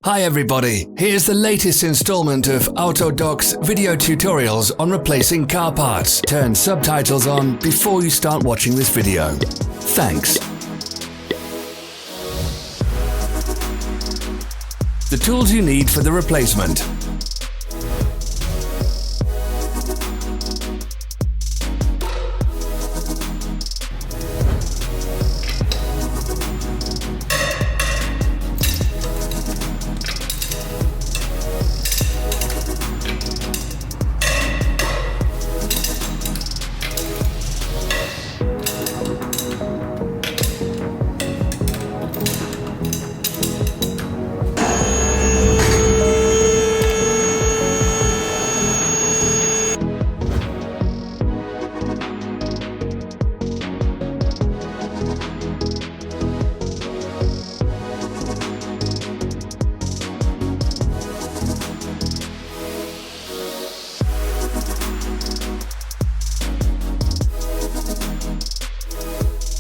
Hi everybody, here's the latest installment of Autodoc's video tutorials on replacing car parts. Turn subtitles on before you start watching this video. Thanks. The tools you need for the replacement.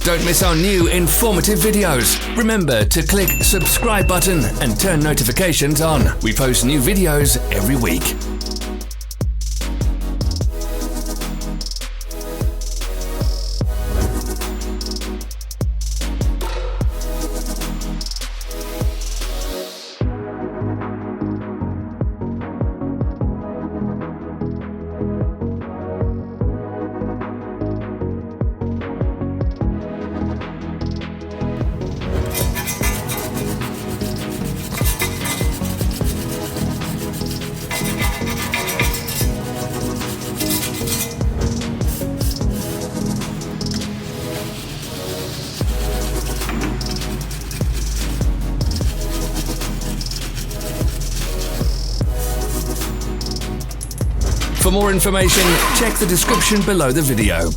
Don't miss our new informative videos. Remember to click subscribe button and turn notifications on. We post new videos every week. For more information, check the description below the video.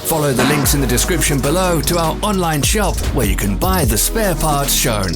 Follow the links in the description below to our online shop where you can buy the spare parts shown.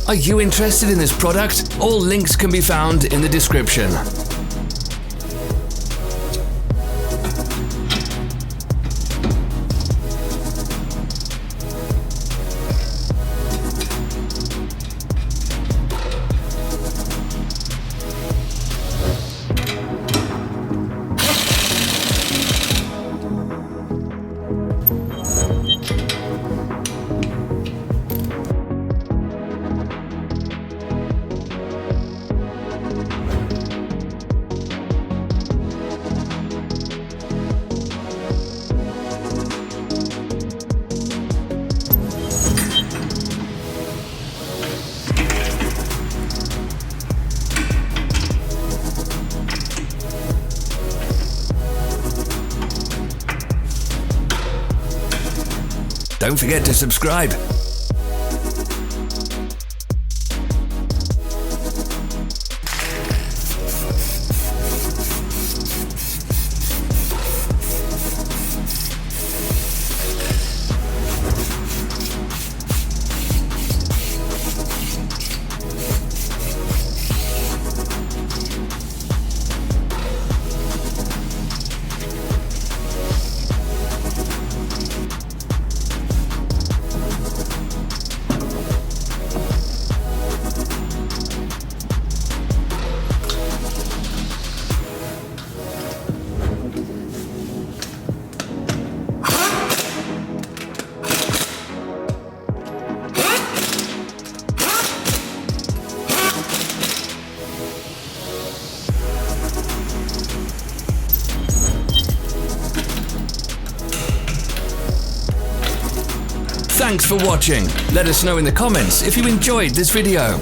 Are you interested in this product? All links can be found in the description. Don't forget to subscribe. Thanks for watching. Let us know in the comments if you enjoyed this video.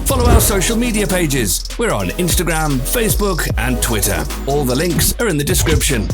Follow our social media pages. We're on Instagram, Facebook and Twitter. All the links are in the description.